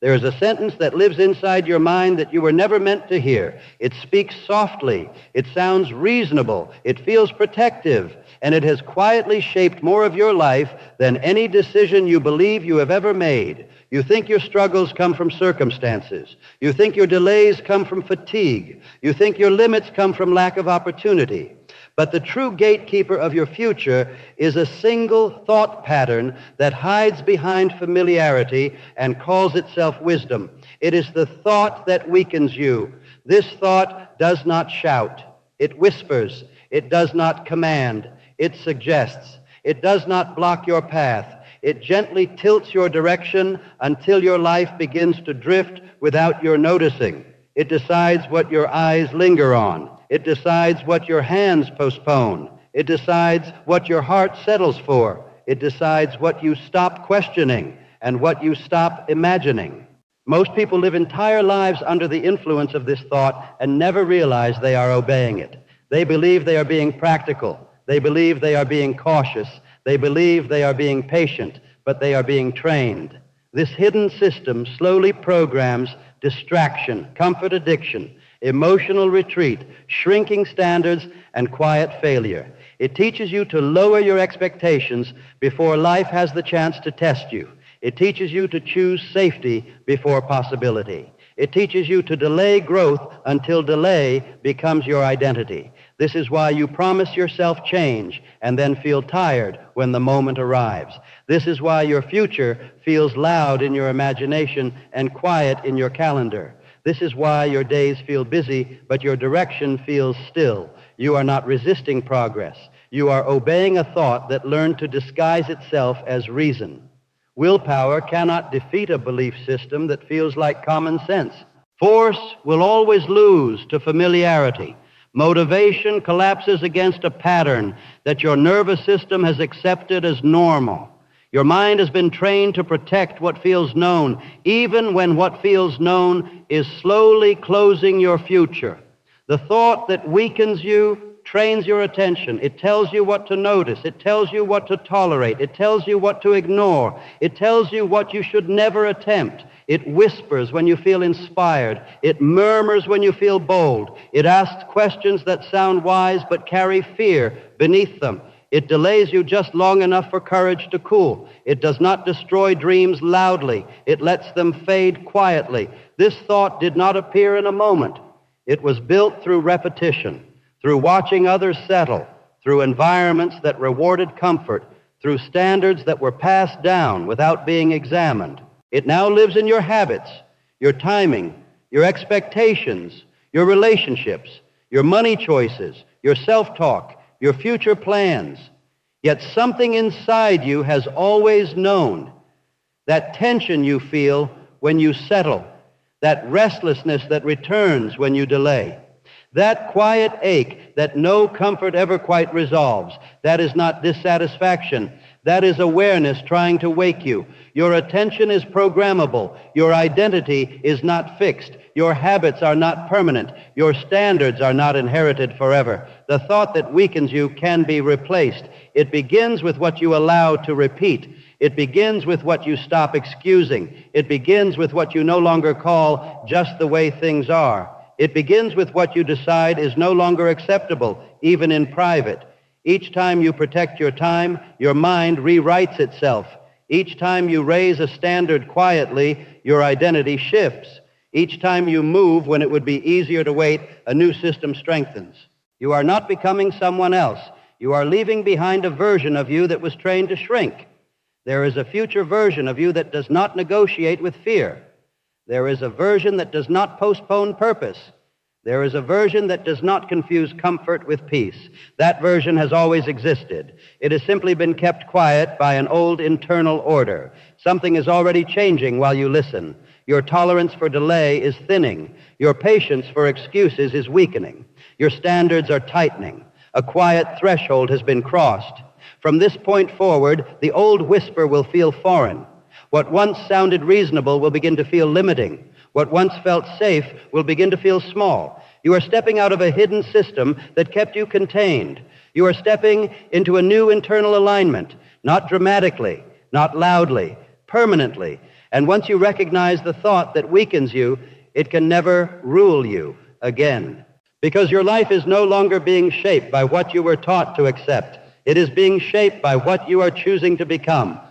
There is a sentence that lives inside your mind that you were never meant to hear. It speaks softly. It sounds reasonable. It feels protective. And it has quietly shaped more of your life than any decision you believe you have ever made. You think your struggles come from circumstances. You think your delays come from fatigue. You think your limits come from lack of opportunity. But the true gatekeeper of your future is a single thought pattern that hides behind familiarity and calls itself wisdom. It is the thought that weakens you. This thought does not shout. It whispers. It does not command. It suggests. It does not block your path. It gently tilts your direction until your life begins to drift without your noticing. It decides what your eyes linger on. It decides what your hands postpone. It decides what your heart settles for. It decides what you stop questioning and what you stop imagining. Most people live entire lives under the influence of this thought and never realize they are obeying it. They believe they are being practical. They believe they are being cautious. They believe they are being patient, but they are being trained. This hidden system slowly programs distraction, comfort addiction, emotional retreat, shrinking standards, and quiet failure. It teaches you to lower your expectations before life has the chance to test you. It teaches you to choose safety before possibility. It teaches you to delay growth until delay becomes your identity. This is why you promise yourself change and then feel tired when the moment arrives. This is why your future feels loud in your imagination and quiet in your calendar. This is why your days feel busy, but your direction feels still. You are not resisting progress. You are obeying a thought that learned to disguise itself as reason. Willpower cannot defeat a belief system that feels like common sense. Force will always lose to familiarity. Motivation collapses against a pattern that your nervous system has accepted as normal. Your mind has been trained to protect what feels known, even when what feels known is slowly closing your future. The thought that weakens you trains your attention. It tells you what to notice. It tells you what to tolerate. It tells you what to ignore. It tells you what you should never attempt. It whispers when you feel inspired. It murmurs when you feel bold. It asks questions that sound wise but carry fear beneath them. It delays you just long enough for courage to cool. It does not destroy dreams loudly. It lets them fade quietly. This thought did not appear in a moment. It was built through repetition, through watching others settle, through environments that rewarded comfort, through standards that were passed down without being examined. It now lives in your habits, your timing, your expectations, your relationships, your money choices, your self-talk, your future plans. Yet something inside you has always known that tension you feel when you settle, that restlessness that returns when you delay. That quiet ache that no comfort ever quite resolves, that is not dissatisfaction. That is awareness trying to wake you. Your attention is programmable. Your identity is not fixed. Your habits are not permanent. Your standards are not inherited forever. The thought that weakens you can be replaced. It begins with what you allow to repeat. It begins with what you stop excusing. It begins with what you no longer call just the way things are. It begins with what you decide is no longer acceptable, even in private. Each time you protect your time, your mind rewrites itself. Each time you raise a standard quietly, your identity shifts. Each time you move when it would be easier to wait, a new system strengthens. You are not becoming someone else. You are leaving behind a version of you that was trained to shrink. There is a future version of you that does not negotiate with fear. There is a version that does not postpone purpose. There is a version that does not confuse comfort with peace. That version has always existed. It has simply been kept quiet by an old internal order. Something is already changing while you listen. Your tolerance for delay is thinning. Your patience for excuses is weakening. Your standards are tightening. A quiet threshold has been crossed. From this point forward, the old whisper will feel foreign. What once sounded reasonable will begin to feel limiting. What once felt safe will begin to feel small. You are stepping out of a hidden system that kept you contained. You are stepping into a new internal alignment, not dramatically, not loudly, permanently. And once you recognize the thought that weakens you, it can never rule you again. Because your life is no longer being shaped by what you were taught to accept. It is being shaped by what you are choosing to become.